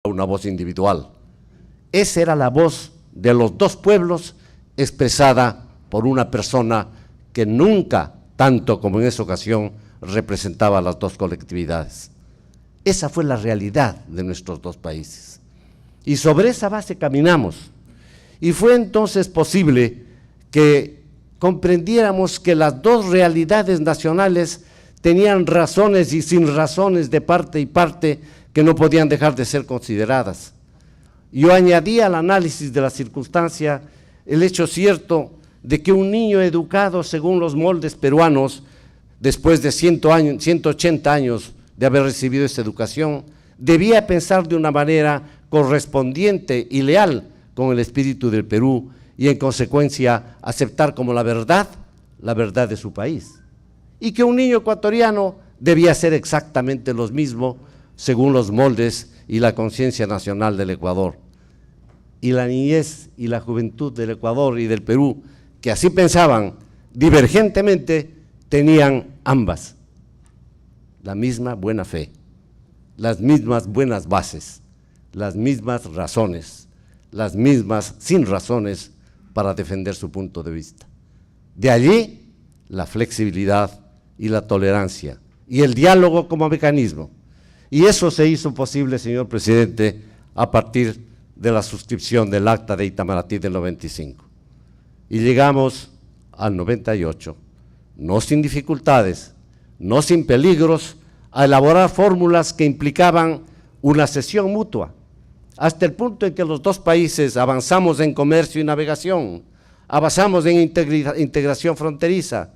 una voz individual. Esa era la voz de los dos pueblos expresada por una persona que nunca, tanto como en esa ocasión, representaba a las dos colectividades. Esa fue la realidad de nuestros dos países. Y sobre esa base caminamos. Y fue entonces posible que comprendiéramos que las dos realidades nacionales tenían razones y sin razones de parte y parte que no podían dejar de ser consideradas. Yo añadí al análisis de la circunstancia el hecho cierto de que un niño educado según los moldes peruanos, después de 180 años de haber recibido esa educación, debía pensar de una manera correspondiente y leal con el espíritu del Perú y en consecuencia aceptar como la verdad de su país. Y que un niño ecuatoriano debía hacer exactamente lo mismo según los moldes y la conciencia nacional del Ecuador. Y la niñez y la juventud del Ecuador y del Perú, que así pensaban divergentemente, tenían ambas la misma buena fe, las mismas buenas bases, las mismas razones, las mismas sin razones para defender su punto de vista. De allí la flexibilidad y la tolerancia y el diálogo como mecanismo. Y eso se hizo posible, señor presidente, a partir de la suscripción del Acta de Itamaraty del 95. Y llegamos al 98, no sin dificultades, no sin peligros, a elaborar fórmulas que implicaban una cesión mutua, hasta el punto en que los dos países avanzamos en comercio y navegación, avanzamos en integración fronteriza,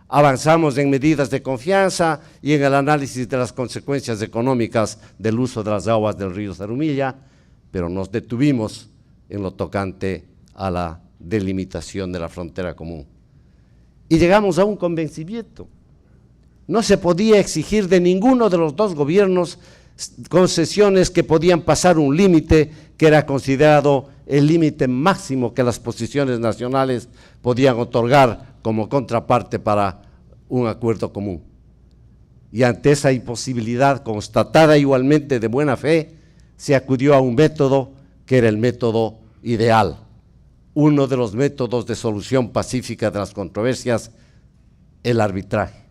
avanzamos en medidas de confianza y en el análisis de las consecuencias económicas del uso de las aguas del río Zarumilla, pero nos detuvimos en lo tocante a la delimitación de la frontera común. Y llegamos a un convencimiento. No se podía exigir de ninguno de los dos gobiernos concesiones que podían pasar un límite que era considerado el límite máximo que las posiciones nacionales podían otorgar como contraparte para un acuerdo común. Y ante esa imposibilidad constatada igualmente de buena fe, se acudió a un método que era el método ideal, uno de los métodos de solución pacífica de las controversias, el arbitraje.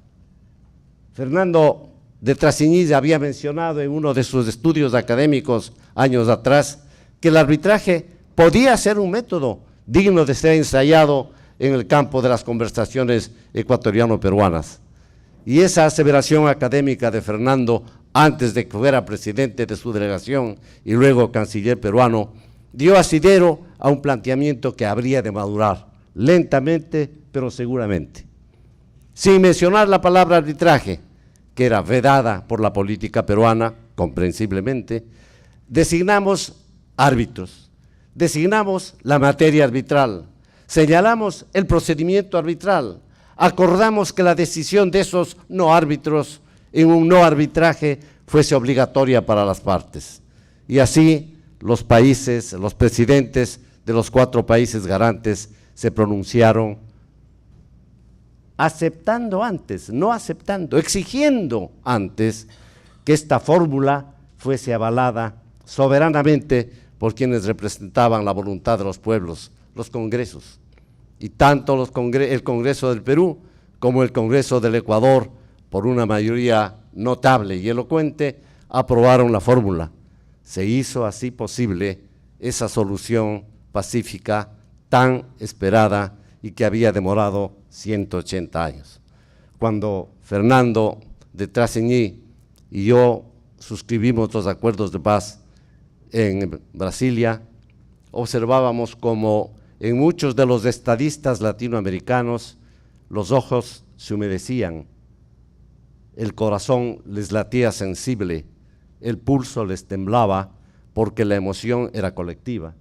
Fernando de Trasiñilla había mencionado en uno de sus estudios académicos años atrás que el arbitraje podía ser un método digno de ser ensayado en el campo de las conversaciones ecuatoriano-peruanas. Y esa aseveración académica de Fernando, antes de que fuera presidente de su delegación y luego canciller peruano, dio asidero a un planteamiento que habría de madurar, lentamente pero seguramente. Sin mencionar la palabra arbitraje, que era vedada por la política peruana, comprensiblemente, designamos árbitros, designamos la materia arbitral, señalamos el procedimiento arbitral, acordamos que la decisión de esos no árbitros en un no arbitraje fuese obligatoria para las partes. Y así los países, los presidentes de los 4 países garantes se pronunciaron aceptando antes, no aceptando, exigiendo antes que esta fórmula fuese avalada soberanamente por quienes representaban la voluntad de los pueblos, los congresos. Y tanto el Congreso del Perú como el Congreso del Ecuador, por una mayoría notable y elocuente, aprobaron la fórmula. Se hizo así posible esa solución pacífica tan esperada y que había demorado 180 años. Cuando Fernando de Trasiñí y yo suscribimos los acuerdos de paz en Brasilia, observábamos como en muchos de los estadistas latinoamericanos los ojos se humedecían, el corazón les latía sensible, el pulso les temblaba porque la emoción era colectiva.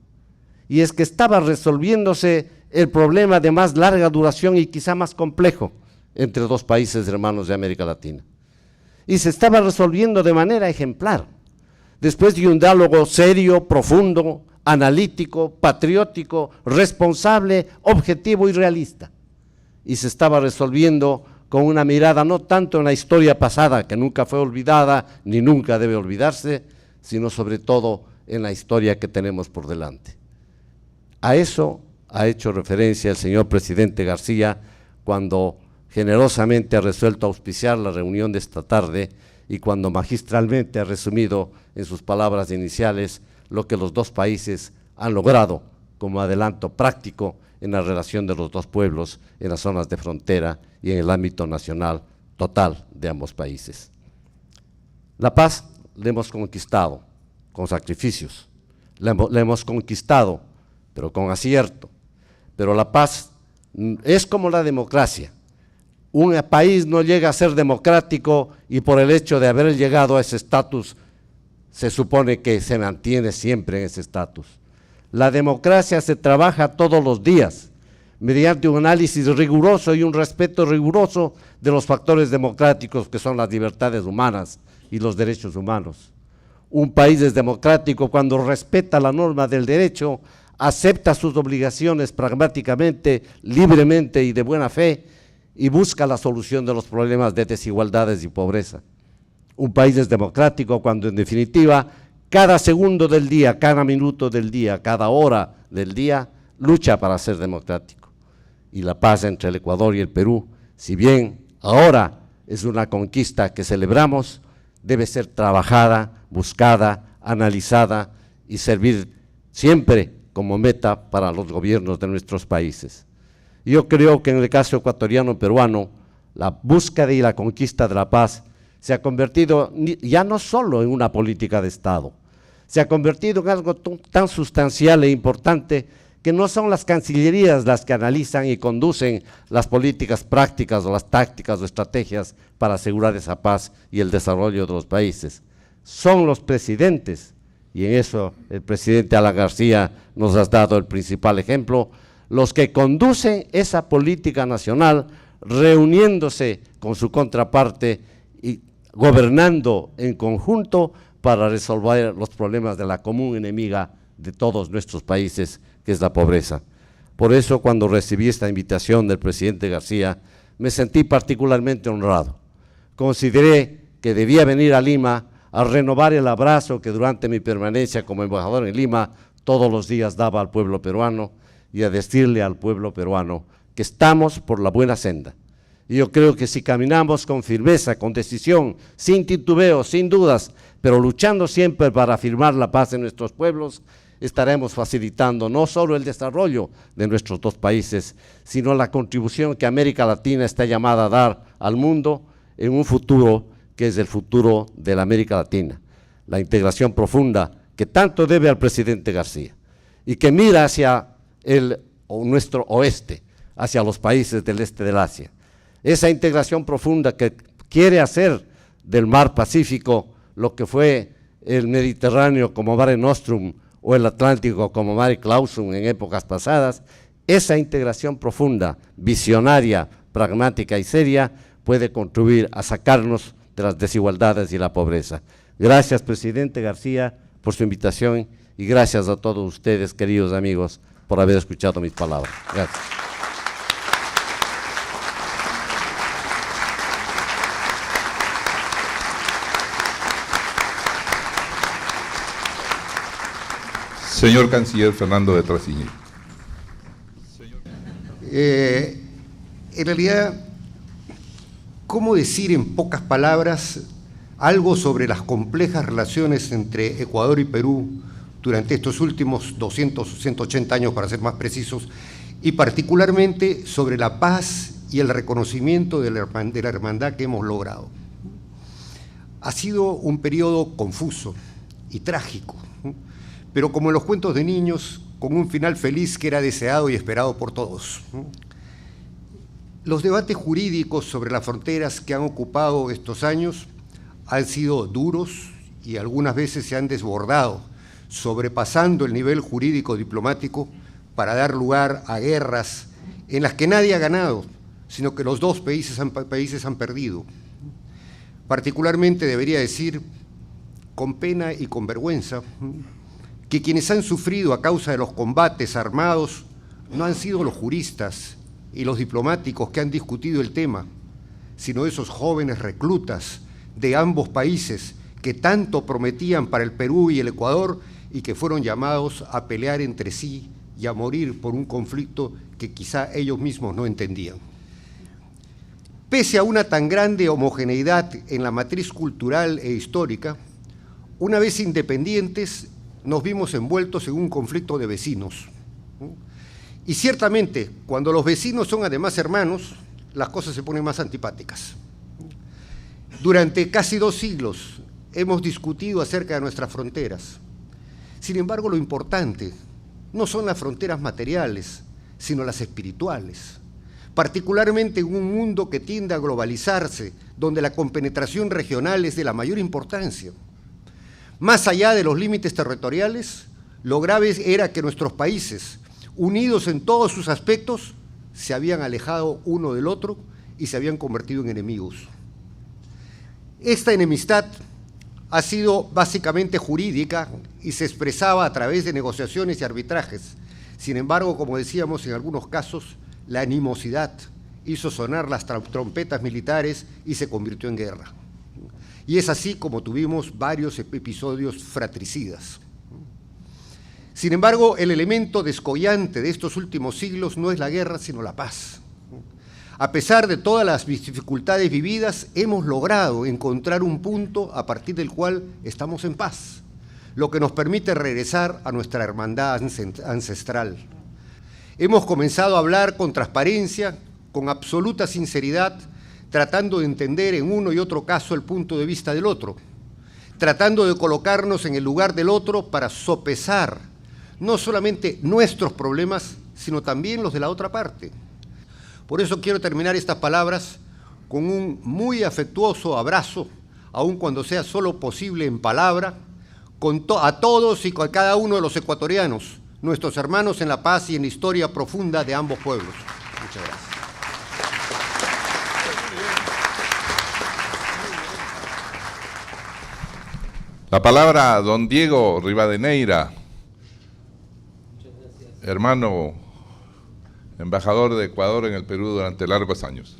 Y es que estaba resolviéndose el problema de más larga duración y quizá más complejo entre dos países hermanos de América Latina. Y se estaba resolviendo de manera ejemplar, después de un diálogo serio, profundo, analítico, patriótico, responsable, objetivo y realista. Y se estaba resolviendo con una mirada no tanto en la historia pasada, que nunca fue olvidada ni nunca debe olvidarse, sino sobre todo en la historia que tenemos por delante. A eso ha hecho referencia el señor presidente García cuando generosamente ha resuelto auspiciar la reunión de esta tarde y cuando magistralmente ha resumido en sus palabras iniciales lo que los dos países han logrado como adelanto práctico en la relación de los dos pueblos en las zonas de frontera y en el ámbito nacional total de ambos países. La paz la hemos conquistado con sacrificios, la hemos conquistado, pero con acierto. Pero la paz es como la democracia. Un país no llega a ser democrático y por el hecho de haber llegado a ese estatus, se supone que se mantiene siempre en ese estatus. La democracia se trabaja todos los días, mediante un análisis riguroso y un respeto riguroso de los factores democráticos que son las libertades humanas y los derechos humanos. Un país es democrático cuando respeta la norma del derecho, acepta sus obligaciones pragmáticamente, libremente y de buena fe y busca la solución de los problemas de desigualdades y pobreza. Un país es democrático cuando en definitiva cada segundo del día, cada minuto del día, cada hora del día lucha para ser democrático. Y la paz entre el Ecuador y el Perú, si bien ahora es una conquista que celebramos, debe ser trabajada, buscada, analizada y servir siempre como meta para los gobiernos de nuestros países. Yo creo que en el caso ecuatoriano-peruano, la búsqueda y la conquista de la paz se ha convertido ya no solo en una política de Estado, se ha convertido en algo tan sustancial e importante que no son las cancillerías las que analizan y conducen las políticas prácticas o las tácticas o estrategias para asegurar esa paz y el desarrollo de los países. Son los presidentes, y en eso el presidente Alan García nos ha dado el principal ejemplo, los que conducen esa política nacional reuniéndose con su contraparte y gobernando en conjunto para resolver los problemas de la común enemiga de todos nuestros países, que es la pobreza. Por eso, cuando recibí esta invitación del presidente García, me sentí particularmente honrado. Consideré que debía venir a Lima a renovar el abrazo que durante mi permanencia como embajador en Lima todos los días daba al pueblo peruano y a decirle al pueblo peruano que estamos por la buena senda. Y yo creo que si caminamos con firmeza, con decisión, sin titubeo, sin dudas, pero luchando siempre para afirmar la paz en nuestros pueblos, estaremos facilitando no solo el desarrollo de nuestros dos países, sino la contribución que América Latina está llamada a dar al mundo en un futuro que es el futuro de la América Latina, la integración profunda que tanto debe al presidente García y que mira hacia nuestro oeste, hacia los países del este del Asia. Esa integración profunda que quiere hacer del mar Pacífico lo que fue el Mediterráneo como Mare Nostrum o el Atlántico como Mare Clausum en épocas pasadas, esa integración profunda, visionaria, pragmática y seria puede contribuir a sacarnos de las desigualdades y la pobreza. Gracias, presidente García, por su invitación y gracias a todos ustedes, queridos amigos, por haber escuchado mis palabras. Gracias. Señor Canciller Fernando de Trasiñé. En realidad, ¿cómo decir en pocas palabras algo sobre las complejas relaciones entre Ecuador y Perú durante estos últimos 200, 180 años, para ser más precisos, y particularmente sobre la paz y el reconocimiento de la hermandad que hemos logrado? Ha sido un periodo confuso y trágico, pero como en los cuentos de niños, con un final feliz que era deseado y esperado por todos. Los debates jurídicos sobre las fronteras que han ocupado estos años han sido duros y algunas veces se han desbordado, sobrepasando el nivel jurídico diplomático para dar lugar a guerras en las que nadie ha ganado, sino que los dos países han perdido. Particularmente debería decir, con pena y con vergüenza, que quienes han sufrido a causa de los combates armados no han sido los juristas y los diplomáticos que han discutido el tema, sino esos jóvenes reclutas de ambos países que tanto prometían para el Perú y el Ecuador y que fueron llamados a pelear entre sí y a morir por un conflicto que quizá ellos mismos no entendían. Pese a una tan grande homogeneidad en la matriz cultural e histórica, una vez independientes nos vimos envueltos en un conflicto de vecinos. Y ciertamente, cuando los vecinos son además hermanos, las cosas se ponen más antipáticas. Durante casi 2 siglos hemos discutido acerca de nuestras fronteras. Sin embargo, lo importante no son las fronteras materiales, sino las espirituales, particularmente en un mundo que tiende a globalizarse, donde la compenetración regional es de la mayor importancia. Más allá de los límites territoriales, lo grave era que nuestros países, unidos en todos sus aspectos, se habían alejado uno del otro y se habían convertido en enemigos. Esta enemistad ha sido básicamente jurídica y se expresaba a través de negociaciones y arbitrajes. Sin embargo, como decíamos, en algunos casos, la animosidad hizo sonar las trompetas militares y se convirtió en guerra. Y es así como tuvimos varios episodios fratricidas. Sin embargo, el elemento descollante de estos últimos siglos no es la guerra, sino la paz. A pesar de todas las dificultades vividas, hemos logrado encontrar un punto a partir del cual estamos en paz, lo que nos permite regresar a nuestra hermandad ancestral. Hemos comenzado a hablar con transparencia, con absoluta sinceridad, tratando de entender en uno y otro caso el punto de vista del otro, tratando de colocarnos en el lugar del otro para sopesar no solamente nuestros problemas, sino también los de la otra parte. Por eso quiero terminar estas palabras con un muy afectuoso abrazo, aun cuando sea solo posible en palabra, a todos y a cada uno de los ecuatorianos, nuestros hermanos en la paz y en la historia profunda de ambos pueblos. Muchas gracias. La palabra a don Diego Rivadeneira, hermano embajador de Ecuador en el Perú durante largos años.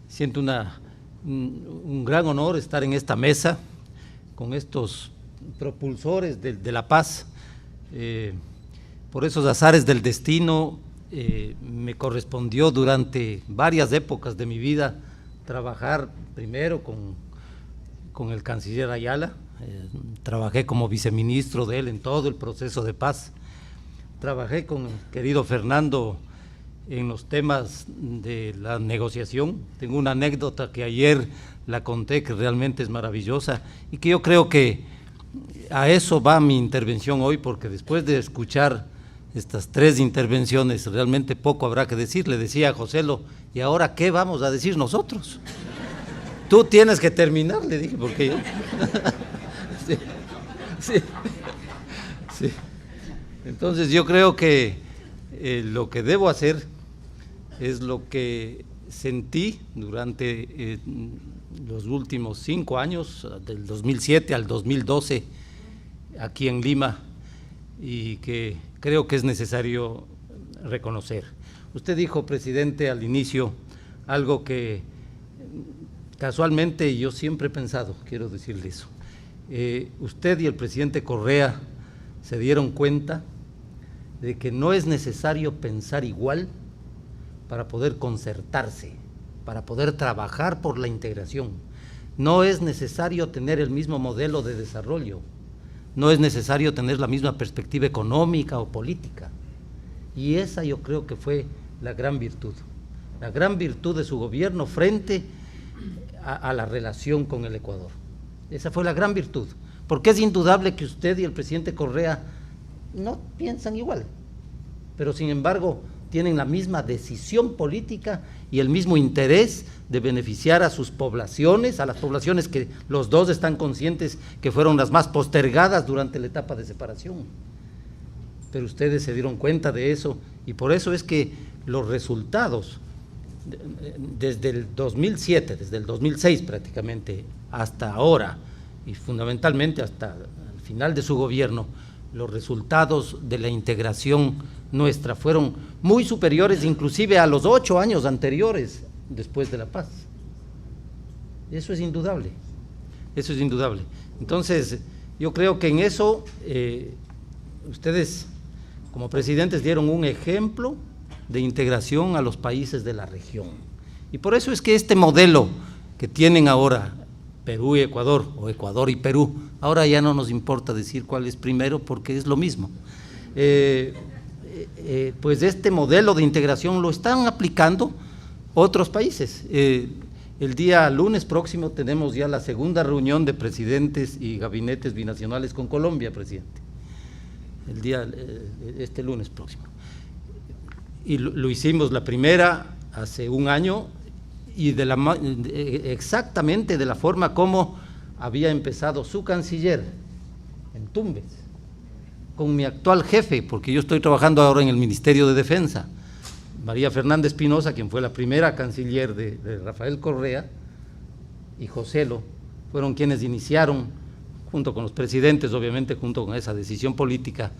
Siento un gran honor estar en esta mesa con estos propulsores de la paz. Por esos azares del destino, me correspondió durante varias épocas de mi vida trabajar primero con el canciller Ayala, trabajé como viceministro de él en todo el proceso de paz, trabajé con el querido Fernando en los temas de la negociación. Tengo una anécdota que ayer la conté que realmente es maravillosa y que yo creo que a eso va mi intervención hoy, porque después de escuchar estas 3 intervenciones realmente poco habrá que decir. Le decía a Joselo, ¿y ahora qué vamos a decir nosotros? Tú tienes que terminar, le dije, porque yo… sí. Entonces yo creo que lo que debo hacer es lo que sentí durante los últimos 5 años, del 2007 al 2012, aquí en Lima, y que creo que es necesario reconocer. Usted dijo, presidente, al inicio, algo que casualmente yo siempre he pensado, quiero decirle eso. Usted y el presidente Correa se dieron cuenta de que no es necesario pensar igual para poder concertarse, para poder trabajar por la integración. No es necesario tener el mismo modelo de desarrollo, no es necesario tener la misma perspectiva económica o política. Y esa yo creo que fue la gran virtud de su gobierno frente a la relación con el Ecuador. Esa fue la gran virtud, porque es indudable que usted y el presidente Correa no piensan igual, pero sin embargo tienen la misma decisión política y el mismo interés de beneficiar a sus poblaciones, a las poblaciones que los dos están conscientes que fueron las más postergadas durante la etapa de separación. Pero ustedes se dieron cuenta de eso y por eso es que los resultados desde el 2007, desde el 2006 prácticamente hasta ahora y fundamentalmente hasta el final de su gobierno, los resultados de la integración nuestra fueron muy superiores inclusive a los 8 años anteriores después de la paz. Eso es indudable, eso es indudable. Entonces, Yo creo que en eso ustedes como presidentes dieron un ejemplo de integración a los países de la región. Y por eso es que este modelo que tienen ahora Perú y Ecuador, o Ecuador y Perú, ahora ya no nos importa decir cuál es primero porque es lo mismo. Pues este modelo de integración lo están aplicando otros países. El día lunes próximo tenemos ya la segunda reunión de presidentes y gabinetes binacionales con Colombia, presidente. Este lunes próximo. Y lo hicimos la primera hace un año y exactamente de la forma como había empezado su canciller en Tumbes, con mi actual jefe, porque yo estoy trabajando ahora en el Ministerio de Defensa, María Fernanda Espinosa, quien fue la primera canciller de Rafael Correa, y Joselo, fueron quienes iniciaron, junto con los presidentes, obviamente, junto con esa decisión política,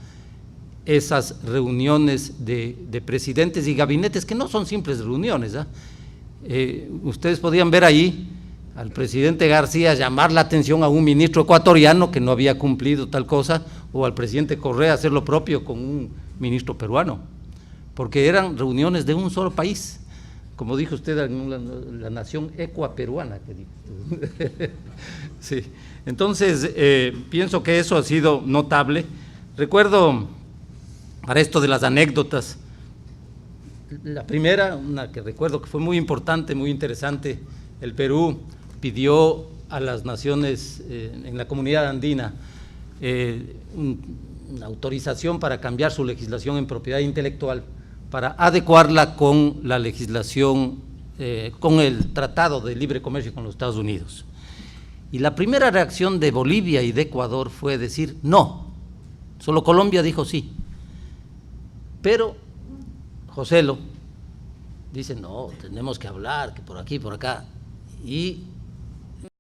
esas reuniones de presidentes y gabinetes, que no son simples reuniones, ustedes podían ver ahí al presidente García llamar la atención a un ministro ecuatoriano que no había cumplido tal cosa, o al presidente Correa hacer lo propio con un ministro peruano, porque eran reuniones de un solo país, como dijo usted, la nación ecuaperuana que dijo. Sí. Entonces, pienso que eso ha sido notable. Recuerdo, para esto de las anécdotas, la primera, una que recuerdo que fue muy importante, muy interesante, el Perú pidió a las naciones en la comunidad andina una autorización para cambiar su legislación en propiedad intelectual, para adecuarla con la legislación, con el Tratado de Libre Comercio con los Estados Unidos. Y la primera reacción de Bolivia y de Ecuador fue decir no, solo Colombia dijo sí. Pero Joselo dice no, tenemos que hablar, que por aquí, por acá. Y